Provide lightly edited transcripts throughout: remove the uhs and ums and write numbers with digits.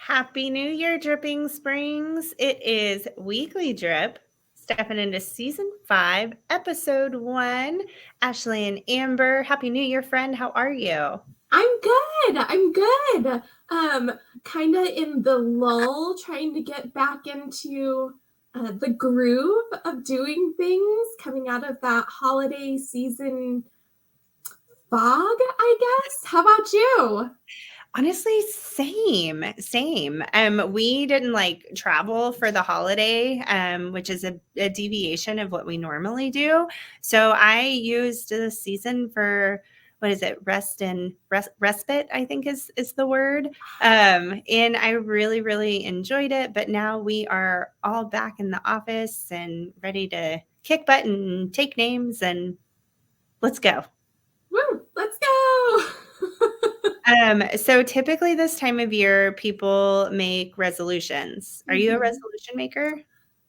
Happy New Year, Dripping Springs. It is Weekly Drip, stepping into season 5, episode 1. Ashley and Amber, Happy New Year, friend. How are you? I'm good. Kind of in the lull, trying to get back into the groove of doing things, coming out of that holiday season fog, I guess. How about you? Honestly, same. We didn't travel for the holiday, which is a deviation of what we normally do. So I used the season for what is it? Respite, I think is the word. And I really, really enjoyed it. But now we are all back in the office and ready to kick butt and take names and let's go. Woo, let's go. So typically this time of year, people make resolutions. Are you a resolution maker?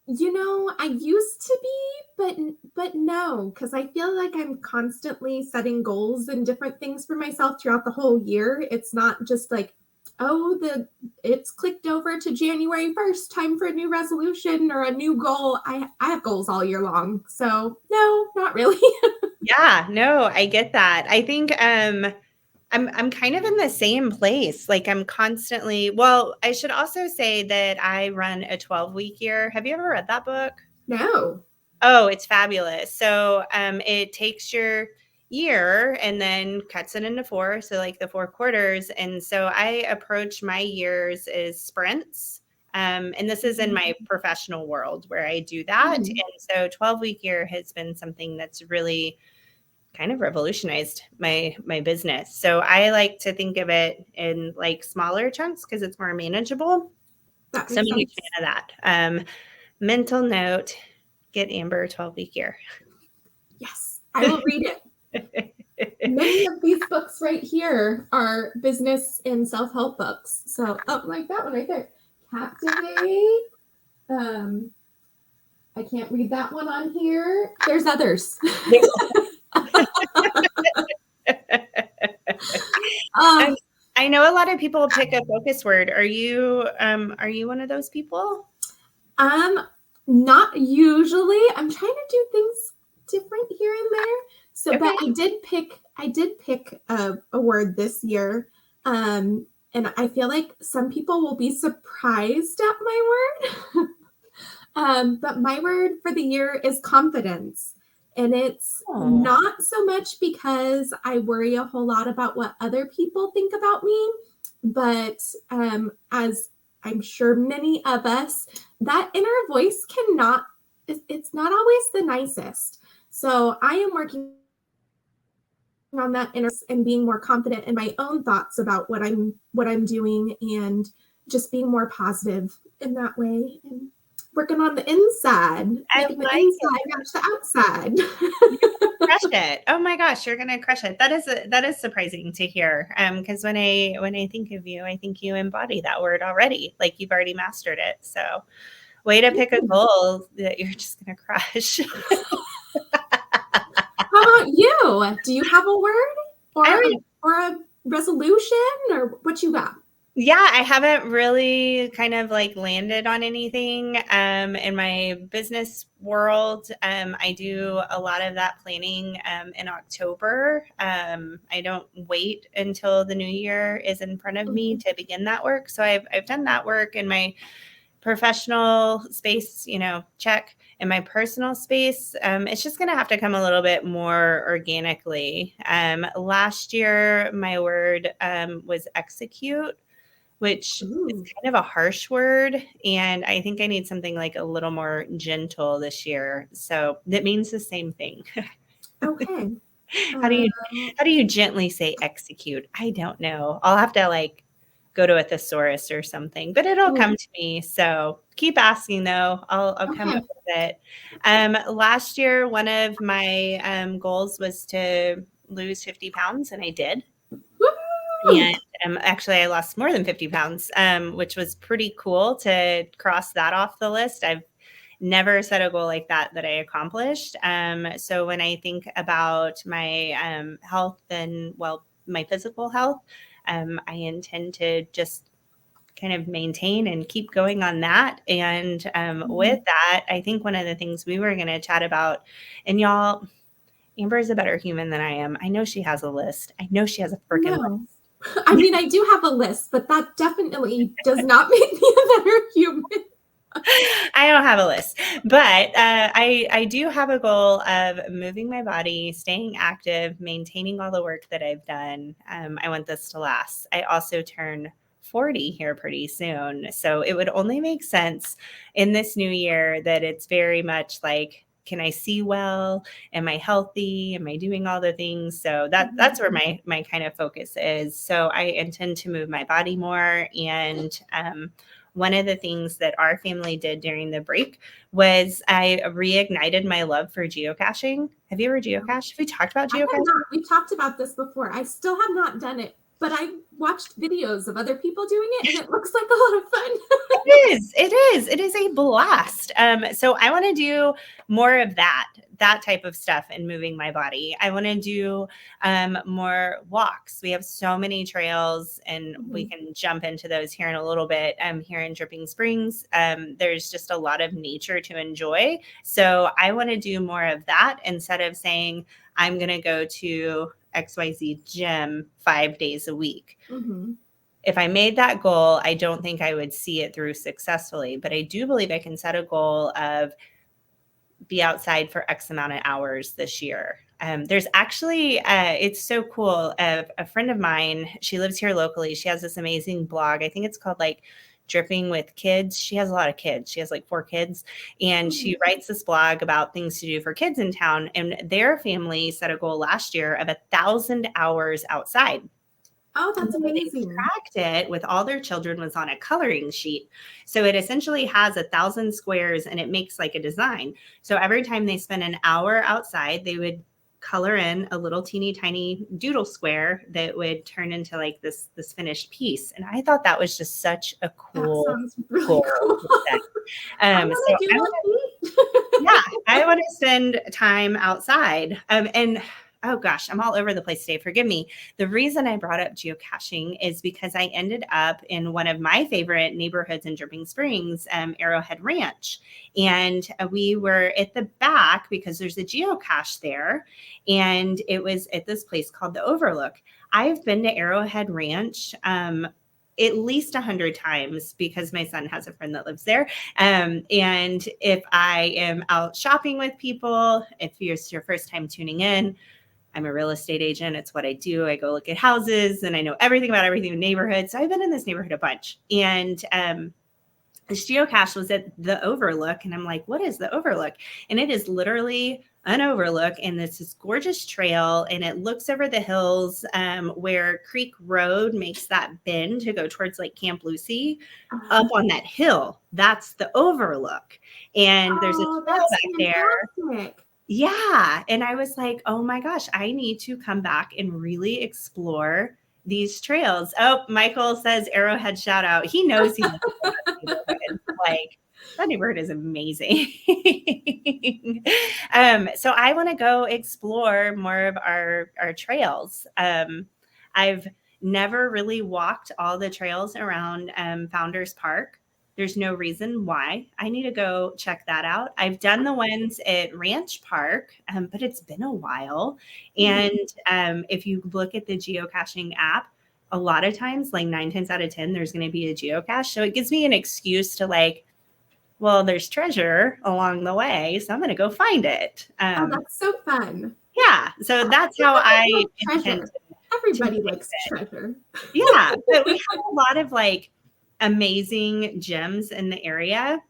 I used to be, but no, because I feel like I'm constantly setting goals and different things for myself throughout the whole year. It's not just like, oh, it's clicked over to January 1st, time for a new resolution or a new goal. I have goals all year long. So no, not really. Yeah, no, I get that. I think I'm kind of in the same place. Like I'm constantly, well, I should also say that I run a 12-week year. Have you ever read that book? No. Oh, it's fabulous. So it takes your year and then cuts it into 4, so like the 4 quarters. And so I approach my years as sprints. And this is in my professional world where I do that. Mhm. And so 12-week year has been something that's really kind of revolutionized my business. So I like to think of it in like smaller chunks because it's more manageable. That So I'm makes a huge sense. fan of that. Mental note, get Amber a 12-week year. Yes, I will read it. Many of these books right here are business and self-help books. So, oh, like that one right there. Captivate. Um, I can't read that one on here. There's others. I um, I know a lot of people pick a focus word. Are you one of those people? um, not usually. I'm trying to do things different here and there. So, but Okay. I did pick a word this year. And I feel like some people will be surprised at my word. But my word for the year is confidence. And it's Oh, not so much because I worry a whole lot about what other people think about me, but as I'm sure many of us, that inner voice it's not always the nicest. So I am working on that inner and being more confident in my own thoughts about what I'm doing and just being more positive in that way and working on the inside, I making the like inside match the outside. crush it. Oh my gosh, you're gonna crush it. That is surprising to hear. Because when I think of you, I think you embody that word already. Like you've already mastered it. So way to pick a goal that you're just gonna crush. How about you? Do you have a word or I a, mean, or a resolution or what you got? yeah, I haven't really kind of like landed on anything in my business world. I do a lot of that planning in October. I don't wait until the new year is in front of me to begin that work. So I've done that work in my professional space, check. In my personal space, it's just going to have to come a little bit more organically. Last year, my word was execute, which is Ooh, kind of a harsh word. And I think I need something like a little more gentle this year. So that means the same thing. okay. How do Uh, you how do you gently say execute? I don't know. I'll have to like go to a thesaurus or something, but it'll come to me. So keep asking though. I'll come okay. up with it. Last year, one of my goals was to lose 50 pounds, and I did. Woo! And actually, I lost more than 50 pounds, which was pretty cool to cross that off the list. I've never set a goal like that I accomplished. So when I think about my health and, well, my physical health, I intend to just kind of maintain and keep going on that. And with that, I think one of the things we were going to chat about, and y'all, Amber is a better human than I am. I know she has a list. I know she has a freaking list. I mean, I do have a list, but that definitely does not make me a better human. I don't have a list, but I do have a goal of moving my body, staying active, maintaining all the work that I've done. I want this to last. I also turn 40 here pretty soon. So it would only make sense in this new year that it's very much like, can I see well? Am I healthy? Am I doing all the things? So that's where my kind of focus is. So I intend to move my body more. And one of the things that our family did during the break was I reignited my love for geocaching. Have you ever geocached? Have we talked about geocaching? We talked about this before. I still have not done it, but I watched videos of other people doing it, and it looks like a lot of fun. It is a blast. So I want to do more of that type of stuff and moving my body. I want to do more walks. We have so many trails, and we can jump into those here in a little bit. Here in Dripping Springs, there's just a lot of nature to enjoy. So I want to do more of that instead of saying I'm going to go to XYZ gym 5 days a week. If I made that goal, I don't think I would see it through successfully, but I do believe I can set a goal of be outside for X amount of hours this year. There's actually, it's so cool. A friend of mine, she lives here locally. She has this amazing blog. I think it's called like Dripping with Kids. She has a lot of kids. She has like 4 kids, and she writes this blog about things to do for kids in town. And their family set a goal last year of 1,000 hours outside. Oh, that's amazing. They tracked it with all their children was on a coloring sheet. So it essentially has 1,000 squares, and it makes like a design. So every time they spend an hour outside, they would color in a little teeny tiny doodle square that would turn into like this finished piece. And I thought that was just such a cool, that sounds really cool. I want to spend time outside. And oh gosh, I'm all over the place today. Forgive me. The reason I brought up geocaching is because I ended up in one of my favorite neighborhoods in Dripping Springs, Arrowhead Ranch. And we were at the back because there's a geocache there. And it was at this place called the Overlook. I've been to Arrowhead Ranch at least 100 times because my son has a friend that lives there. And if I am out shopping with people, if it's your first time tuning in, I'm a real estate agent. It's what I do. I go look at houses and I know everything about everything in the neighborhood. So I've been in this neighborhood a bunch. And this geocache was at the Overlook. And I'm like, what is the Overlook? And it is literally an overlook. And it's this gorgeous trail. And it looks over the hills where Creek Road makes that bend to go towards like Camp Lucy. Up on that hill. That's the Overlook. And there's a trail back there. Yeah. And I was like, oh my gosh, I need to come back and really explore these trails. Oh, Michael says Arrowhead shout out. He knows he's like that neighborhood is amazing. So I want to go explore more of our trails. I've never really walked all the trails around Founders Park. There's no reason why. I need to go check that out. I've done the ones at Ranch Park, but it's been a while. And if you look at the geocaching app, a lot of times, like 9 times out of 10, there's going to be a geocache. So it gives me an excuse to like, well, there's treasure along the way, so I'm going to go find it. That's so fun. Yeah. So that's how I intend. Everybody likes treasure. Yeah. But we have a lot of like amazing gyms in the area.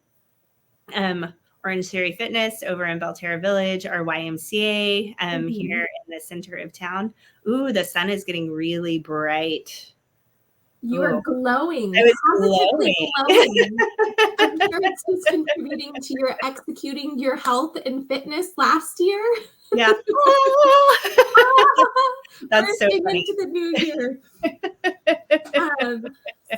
Orange Theory Fitness over in Belterra Village, our YMCA here in the center of town. Ooh, the sun is getting really bright. You are glowing. I was glowing. I'm sure it's just contributing to your executing your health and fitness last year. Yeah. That's so funny. Into the new year.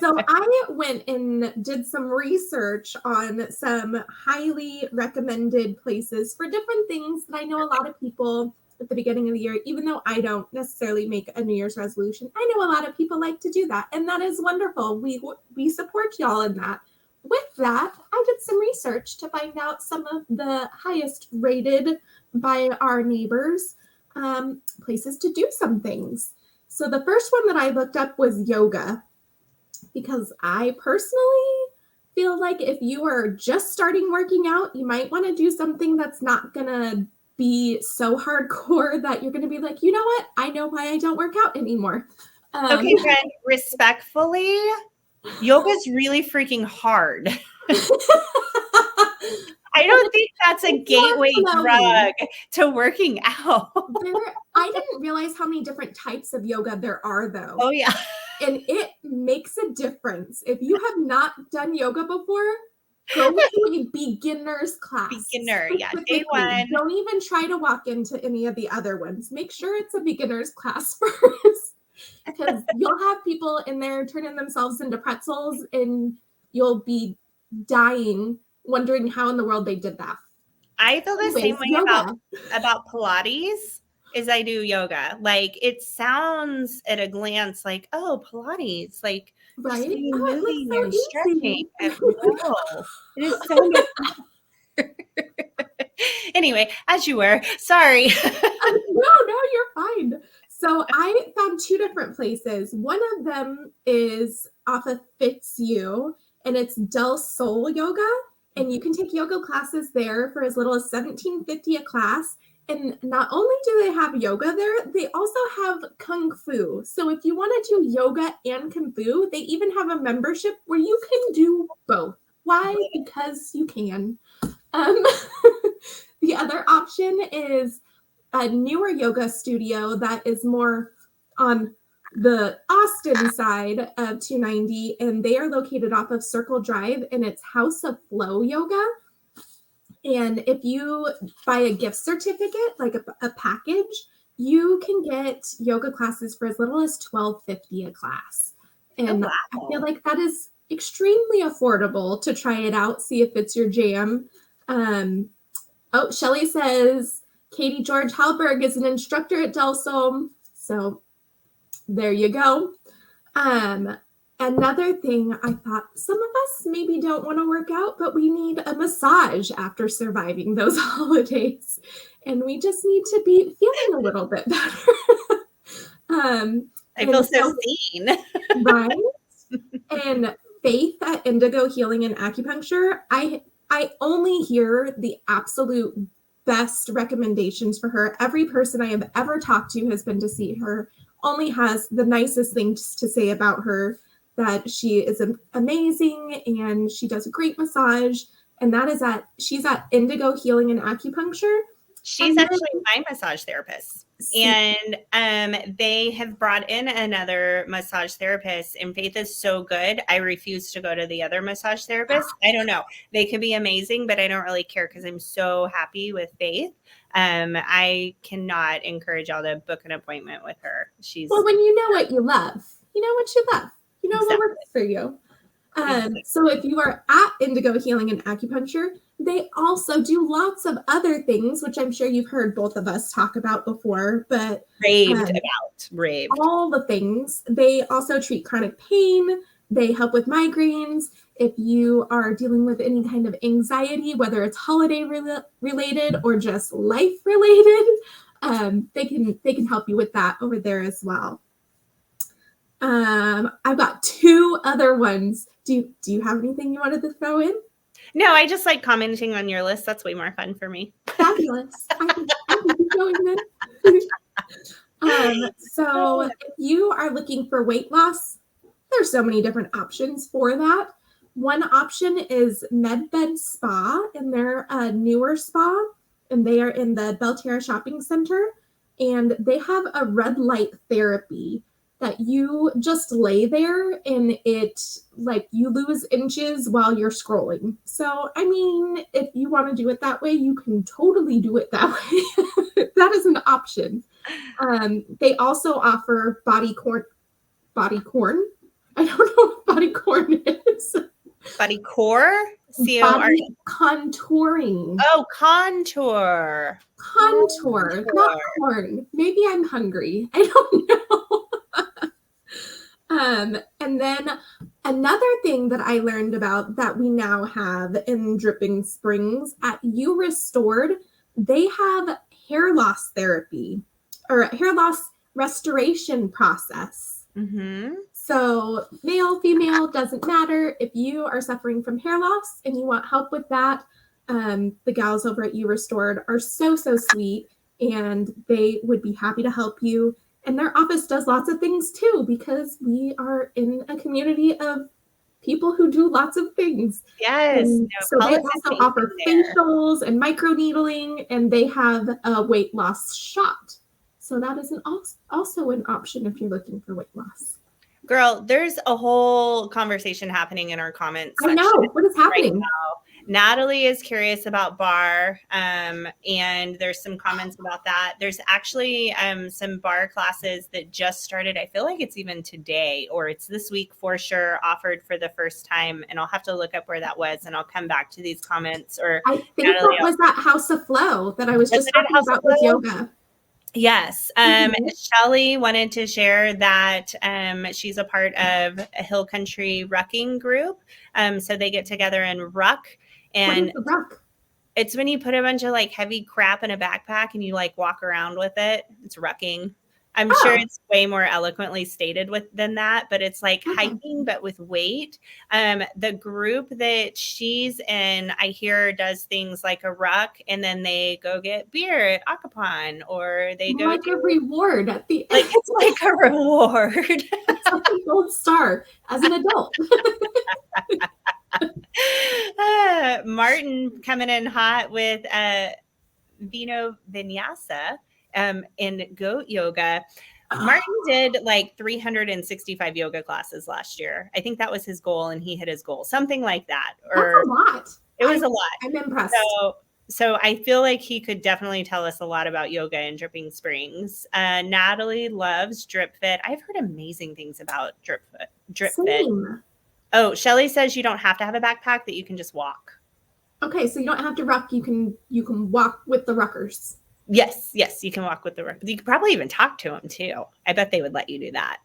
So I went and did some research on some highly recommended places for different things that I know a lot of people at the beginning of the year, even though I don't necessarily make a New Year's resolution. I know a lot of people like to do that, and that is wonderful. We support y'all in that. With that, I did some research to find out some of the highest rated by our neighbors places to do some things. So the first one that I looked up was yoga, because I personally feel like if you are just starting working out, you might want to do something that's not going to be so hardcore that you're going to be like, you know what? I know why I don't work out anymore. Okay, friend, respectfully, yoga's really freaking hard. I don't think that's a gateway drug to working out. I didn't realize how many different types of yoga there are, though. Oh, yeah. And it makes a difference. If you have not done yoga before, go to a beginner's class. Beginner, yeah. Day one. Don't even try to walk into any of the other ones. Make sure it's a beginner's class first, because you'll have people in there turning themselves into pretzels, and you'll be dying wondering how in the world they did that. I feel the same way about Pilates as I do yoga. Like, it sounds at a glance like, oh, Pilates, like, right? Moving and stretching. No, it is so much. Anyway, as you were, sorry. No, you're fine. So I found two different places. One of them is off of Fitzhugh, and it's Del Sol Yoga. And you can take yoga classes there for as little as $17.50 a class. And not only do they have yoga there, they also have Kung Fu. So if you want to do yoga and Kung Fu, they even have a membership where you can do both. Why? Because you can. The other option is a newer yoga studio that is more on the Austin side of 290, and they are located off of Circle Drive, and it's House of Flow Yoga. And if you buy a gift certificate, like a package, you can get yoga classes for as little as $12.50 a class. And wow. I feel like that is extremely affordable to try it out, see if it's your jam. Shelly says Katie George Halberg is an instructor at Del Sol. So there you go. Another thing, I thought some of us maybe don't want to work out, but we need a massage after surviving those holidays. And we just need to be feeling a little bit better. I feel so seen. Right? And Faith at Indigo Healing and Acupuncture, I only hear the absolute best recommendations for her. Every person I have ever talked to has been to see her, only has the nicest things to say about her, that she is amazing and she does a great massage. And that is she's at Indigo Healing and Acupuncture. She's actually my massage therapist. And they have brought in another massage therapist, and Faith is so good. I refuse to go to the other massage therapist. I don't know. They could be amazing, but I don't really care because I'm so happy with Faith. I cannot encourage y'all to book an appointment with her. Well, when you know what you love, you know what you love. You know what works for you. So if you are at Indigo Healing and Acupuncture, they also do lots of other things, which I'm sure you've heard both of us talk about before, but raved. All the things. They also treat chronic pain. They help with migraines. If you are dealing with any kind of anxiety, whether it's holiday related or just life related, they can help you with that over there as well. I've got two other ones. Do you have anything you wanted to throw in? No, I just like commenting on your list. That's way more fun for me. Fabulous. I can keep going then. So if you are looking for weight loss, there's so many different options for that. One option is MedBed Spa, and they're a newer spa, and they are in the Belterra Shopping Center, and they have a red light therapy that you just lay there and it, like, you lose inches while you're scrolling. So, I mean, if you want to do it that way, you can totally do it that way. That is an option. They also offer body corn. I don't know what body corn is. Body core? C-O-R-E. Contouring. Oh, contour. Contour, not corn. Maybe I'm hungry. I don't know. And then another thing that I learned about that we now have in Dripping Springs at You Restored, they have hair loss therapy or hair loss restoration process. Mm-hmm. So male, female, doesn't matter. If you are suffering from hair loss and you want help with that, the gals over at You Restored are so sweet, and they would be happy to help you. And their office does lots of things too, because we are in a community of people who do lots of things. Yes. And so they also offer facials and microneedling, and they have a weight loss shot. So that is also an option if you're looking for weight loss. Girl, there's a whole conversation happening in our comments. I know. What is happening? Right now. Natalie is curious about bar, and there's some comments about that. There's actually some bar classes that just started. I feel like it's even today or it's this week for sure, offered for the first time. And I'll have to look up where that was, and I'll come back to these comments. Or I think Natalie, that was that House of Flow that I was just talking about with yoga. Yes. Shelly wanted to share that she's a part of a Hill Country Rucking group. So they get together and ruck. And what is the ruck? It's when you put a bunch of like heavy crap in a backpack and you like walk around with it. It's rucking. I'm sure it's way more eloquently stated than that, but it's like hiking, but with weight. The group that she's in, I hear, does things like a ruck, and then they go get beer at Acapon, or they go like a reward at the end. Like it's like a reward. It's like a gold star as an adult. Martin coming in hot with Vino Vinyasa. In goat yoga. Martin did like 365 yoga classes last year. I think that was his goal, and he hit his goal, something like that. That's a lot. It was a lot. I'm impressed. So I feel like he could definitely tell us a lot about yoga in Dripping Springs. Natalie loves Drip Fit. I've heard amazing things about Drip Fit. Oh, Shelly says you don't have to have a backpack, that you can just walk. Okay, so you don't have to ruck. You can walk with the ruckers. Yes, you can walk with the ruckers. You could probably even talk to them too. I bet they would let you do that.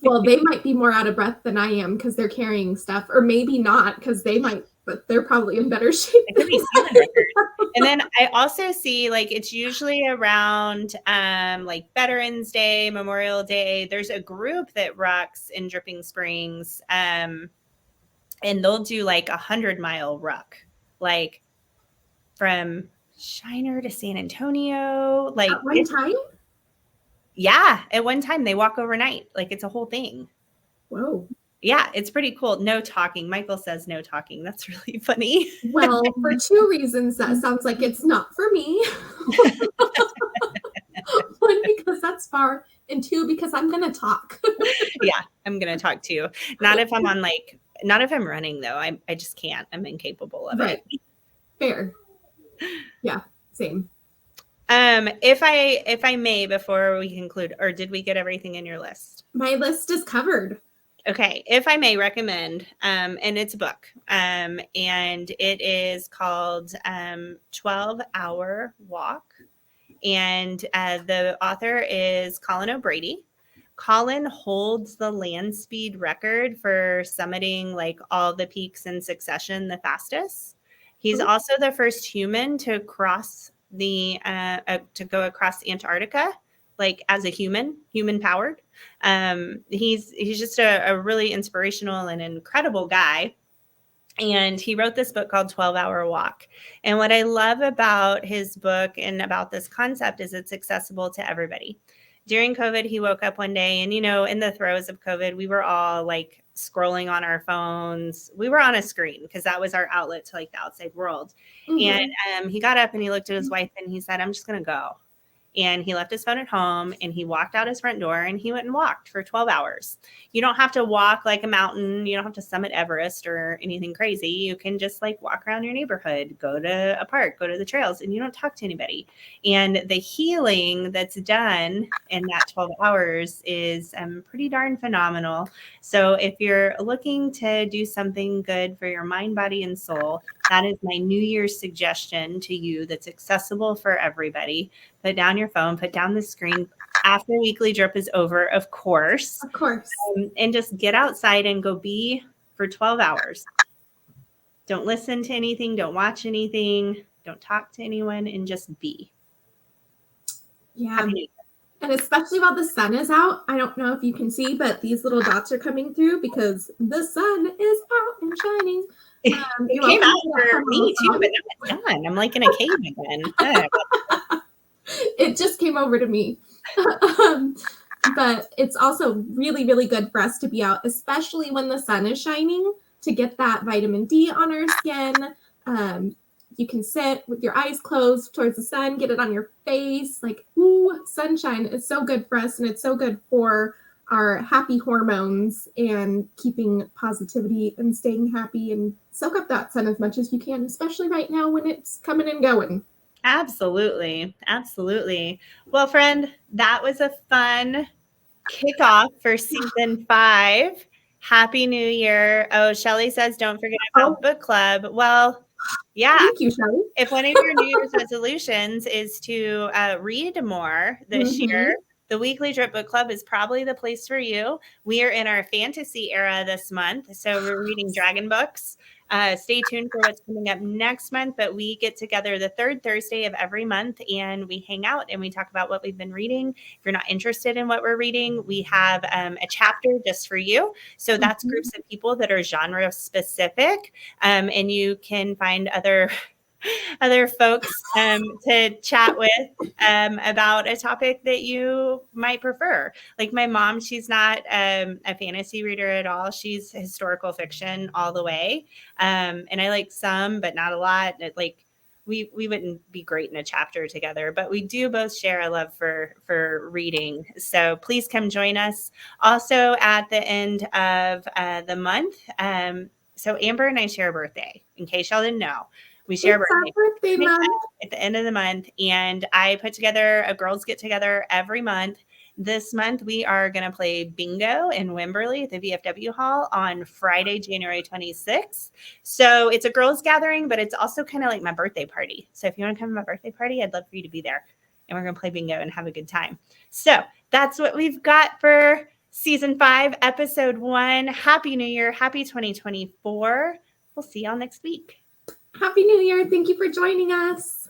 Well, they might be more out of breath than I am because they're carrying stuff, or maybe not because they might, but they're probably in better shape. It could be ceiling records. And then I also see like it's usually around like Veterans Day, Memorial Day. There's a group that rucks in Dripping Springs, and they'll do like 100-mile ruck, like from Shiner to San Antonio, like at one time. Yeah, at one time they walk overnight. Like it's a whole thing. Whoa. Yeah, it's pretty cool. No talking. Michael says no talking. That's really funny. Well, for two reasons, that sounds like it's not for me. One, because that's far, and two, because I'm gonna talk. Yeah, I'm gonna talk too. Not if I'm running though. I just can't. I'm incapable of it. Fair. Yeah, same. If I may, before we conclude, or did we get everything in your list? My list is covered. Okay, if I may recommend, and it's a book, and it is called 12-Hour Walk, and the author is Colin O'Brady. Colin holds the land speed record for summiting like all the peaks in succession the fastest. He's also the first human to cross to go across Antarctica, like as a human powered. He's just a really inspirational and incredible guy. And he wrote this book called 12-Hour Walk. And what I love about his book and about this concept is it's accessible to everybody. During COVID, he woke up one day and, in the throes of COVID, we were all like scrolling on our phones. We were on a screen because that was our outlet to like the outside world. Mm-hmm. And he got up and he looked at his wife and he said, I'm just going to go. And he left his phone at home and he walked out his front door and he went and walked for 12 hours. You don't have to walk like a mountain. You don't have to summit Everest or anything crazy. You can just like walk around your neighborhood, go to a park, go to the trails, and you don't talk to anybody. And the healing that's done in that 12 hours is pretty darn phenomenal. So if you're looking to do something good for your mind, body, and soul, That is my New Year's suggestion to you that's accessible for everybody. Put down your phone, put down the screen after Weekly Drip is over, of course. Of course. And just get outside and go be for 12 hours. Don't listen to anything. Don't watch anything. Don't talk to anyone, and just be. Yeah. Happy New Year. And especially while the sun is out, I don't know if you can see, but these little dots are coming through because the sun is out and shining. It came out for me too, but now it's done. I'm like in a cave again. It just came over to me. But it's also really, really good for us to be out, especially when the sun is shining, to get that vitamin D on our skin. You can sit with your eyes closed towards the sun, get it on your face. Like, ooh, sunshine is so good for us, and it's so good for our happy hormones and keeping positivity and staying happy, and soak up that sun as much as you can, especially right now when it's coming and going. Absolutely. Absolutely. Well, friend, that was a fun kickoff for season 5. Happy New Year. Oh, Shelly says, don't forget about book club. Well, yeah. Thank you, Shelly. If one of your New Year's resolutions is to read more this year, the Weekly Drip Book Club is probably the place for you. We are in our fantasy era this month, so we're reading dragon books. Stay tuned for what's coming up next month, but we get together the third Thursday of every month, and we hang out and we talk about what we've been reading. If you're not interested in what we're reading, we have a chapter just for you. So that's groups of people that are genre specific, and you can find other folks to chat with about a topic that you might prefer. Like my mom, she's not a fantasy reader at all. She's historical fiction all the way. And I like some, but not a lot. Like we wouldn't be great in a chapter together, but we do both share a love for reading. So please come join us. Also at the end of the month. So Amber and I share a birthday, in case y'all didn't know. We share birthday month at the end of the month, and I put together a girls get together every month. This month, we are going to play bingo in Wimberley at the VFW Hall on Friday, January 26th. So it's a girls gathering, but it's also kind of like my birthday party. So if you want to come to my birthday party, I'd love for you to be there. And we're going to play bingo and have a good time. So that's what we've got for season 5, episode 1. Happy New Year. Happy 2024. We'll see y'all next week. Happy New Year. Thank you for joining us.